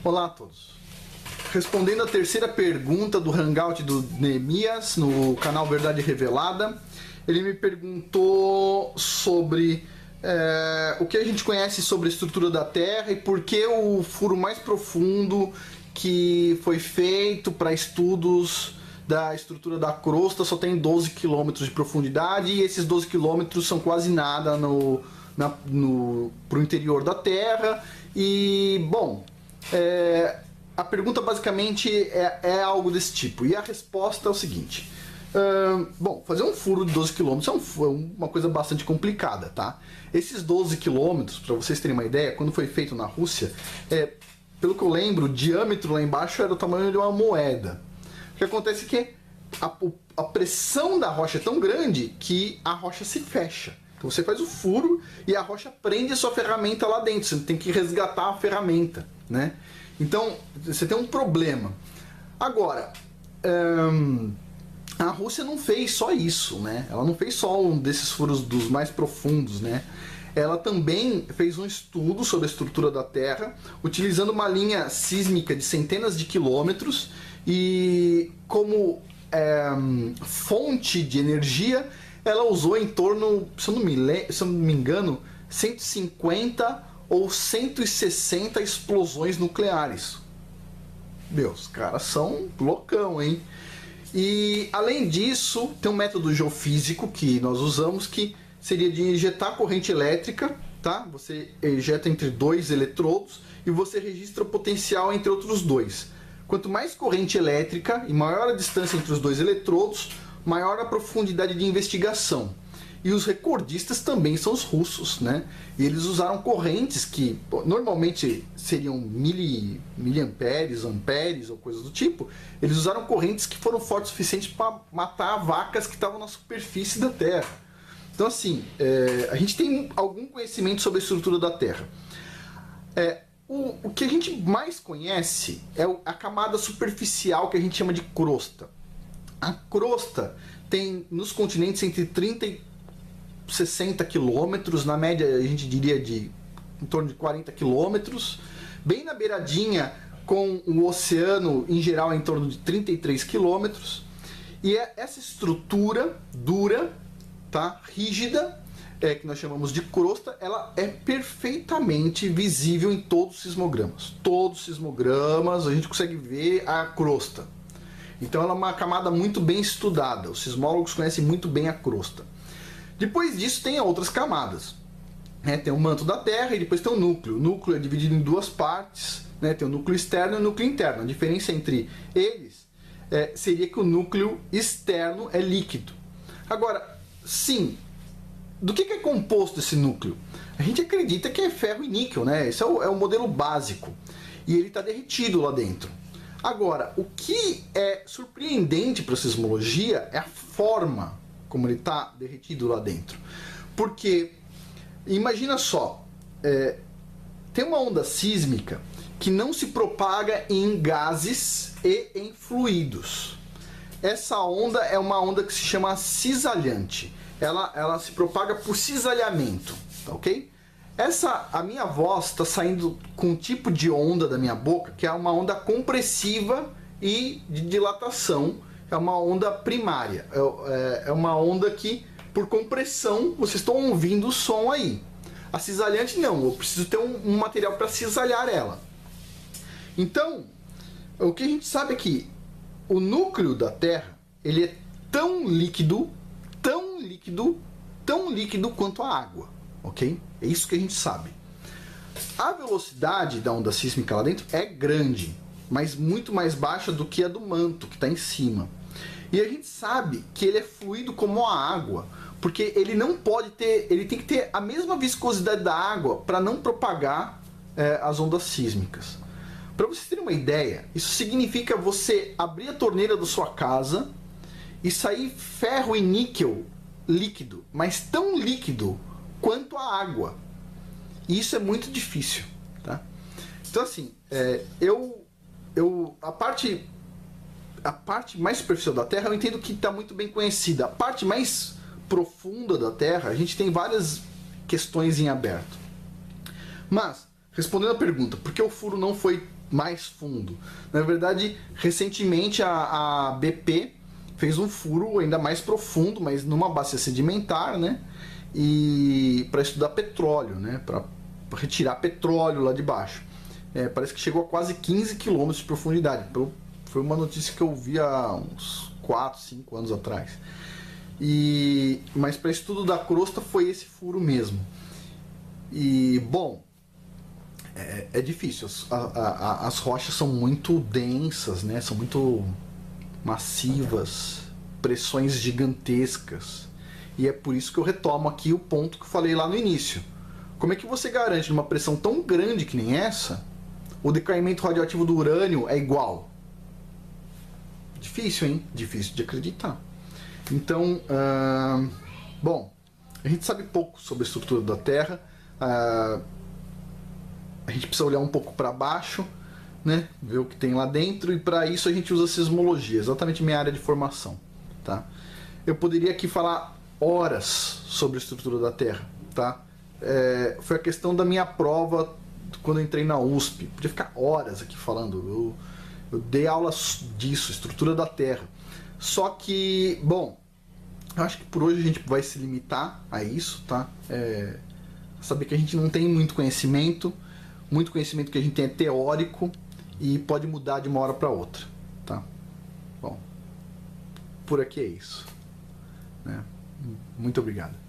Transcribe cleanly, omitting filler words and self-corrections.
Olá a todos. Respondendo a terceira pergunta do Hangout do Neemias, no canal Verdade Revelada, ele me perguntou sobre o que a gente conhece sobre a estrutura da Terra e por que o furo mais profundo que foi feito para estudos da estrutura da crosta só tem 12 km de profundidade, e esses 12 km são quase nada pro interior da Terra. E, bom, a pergunta basicamente é algo desse tipo, e a resposta é o seguinte. Bom, fazer um furo de 12 km é uma coisa bastante complicada, tá? Esses 12 km, para vocês terem uma ideia, quando foi feito na Rússia, pelo que eu lembro, o diâmetro lá embaixo era o tamanho de uma moeda. O que acontece é que a pressão da rocha é tão grande que a rocha se fecha. Então você faz o furo e a rocha prende a sua ferramenta lá dentro. Você tem que resgatar a ferramenta, né? Então você tem um problema. Agora, a Rússia não fez só isso, né? Ela não fez só um desses furos dos mais profundos, né? Ela também fez um estudo sobre a estrutura da Terra, utilizando uma linha sísmica de centenas de quilômetros, e como fonte de energia, ela usou em torno, se eu não me engano, 150 ou 160 explosões nucleares. Meu, os caras são loucão, hein? E além disso, tem um método geofísico que nós usamos, que seria de injetar corrente elétrica, tá? Você injeta entre dois eletrodos e você registra o potencial entre outros dois. Quanto mais corrente elétrica e maior a distância entre os dois eletrodos, maior a profundidade de investigação. E os recordistas também são os russos, né? E eles usaram correntes que normalmente seriam miliamperes, amperes ou coisas do tipo. Eles usaram correntes que foram fortes o suficiente para matar vacas que estavam na superfície da Terra. Então, assim, a gente tem algum conhecimento sobre a estrutura da Terra. O que a gente mais conhece é a camada superficial, que a gente chama de crosta. A crosta tem nos continentes entre 30 e 60 quilômetros, na média a gente diria de em torno de 40 quilômetros, bem na beiradinha com o oceano em geral em torno de 33 quilômetros. E essa estrutura dura, tá, rígida, que nós chamamos de crosta, ela é perfeitamente visível em todos os sismogramas. Todos os sismogramas a gente consegue ver a crosta. Então ela é uma camada muito bem estudada, os sismólogos conhecem muito bem a crosta. Depois disso tem outras camadas, né? Tem o manto da Terra e depois tem o núcleo. O núcleo é dividido em duas partes, né? Tem o núcleo externo e o núcleo interno. A diferença entre eles seria que o núcleo externo é líquido. Agora, sim, do que é composto esse núcleo? A gente acredita que é ferro e níquel, né? Esse é o modelo básico. E ele está derretido lá dentro. Agora, o que é surpreendente para a sismologia é a forma como ele está derretido lá dentro. Porque, imagina só, tem uma onda sísmica que não se propaga em gases e em fluidos. Essa onda é uma onda que se chama cisalhante. Ela se propaga por cisalhamento, tá ok? A minha voz está saindo com um tipo de onda da minha boca, que é uma onda compressiva e de dilatação, é uma onda primária, é uma onda que, por compressão, vocês estão ouvindo o som aí. A cisalhante não, eu preciso ter um material para cisalhar ela. Então, o que a gente sabe é que o núcleo da Terra, ele é tão líquido, tão líquido, tão líquido quanto a água, ok? É isso que a gente sabe. A velocidade da onda sísmica lá dentro é grande, mas muito mais baixa do que a do manto, que está em cima. E a gente sabe que ele é fluido como a água, porque ele não pode ter, ele tem que ter a mesma viscosidade da água para não propagar as ondas sísmicas. Para vocês terem uma ideia, isso significa você abrir a torneira da sua casa e sair ferro e níquel líquido, mas tão líquido quanto a água. E isso é muito difícil, tá? Então, assim, a parte mais superficial da Terra eu entendo que está muito bem conhecida. A parte mais profunda da Terra, a gente tem várias questões em aberto. Mas, respondendo a pergunta, por que o furo não foi mais fundo. Na verdade, recentemente a BP fez um furo ainda mais profundo, mas numa bacia sedimentar, né? E para estudar petróleo, né? Para retirar petróleo lá de baixo. Parece que chegou a quase 15 quilômetros de profundidade. Foi uma notícia que eu vi há uns 4, 5 anos atrás. Mas para estudo da crosta foi esse furo mesmo. E, bom, é difícil. As rochas são muito densas, né? São muito massivas, pressões gigantescas. E é por isso que eu retomo aqui o ponto que eu falei lá no início. Como é que você garante numa pressão tão grande que nem essa, o decaimento radioativo do urânio é igual? Difícil, hein? Difícil de acreditar. Então, bom, a gente sabe pouco sobre a estrutura da Terra. A gente precisa olhar um pouco para baixo, né? Ver o que tem lá dentro, e para isso a gente usa a sismologia, exatamente minha área de formação, tá? Eu poderia aqui falar horas sobre a estrutura da Terra, tá? Foi a questão da minha prova quando eu entrei na USP. Podia ficar horas aqui falando. Eu dei aulas disso, estrutura da Terra. Só que, bom, eu acho que por hoje a gente vai se limitar a isso, tá? Saber que a gente não tem muito conhecimento que a gente tem é teórico e pode mudar de uma hora para outra, tá? Bom, por aqui é isso, né? Muito obrigado.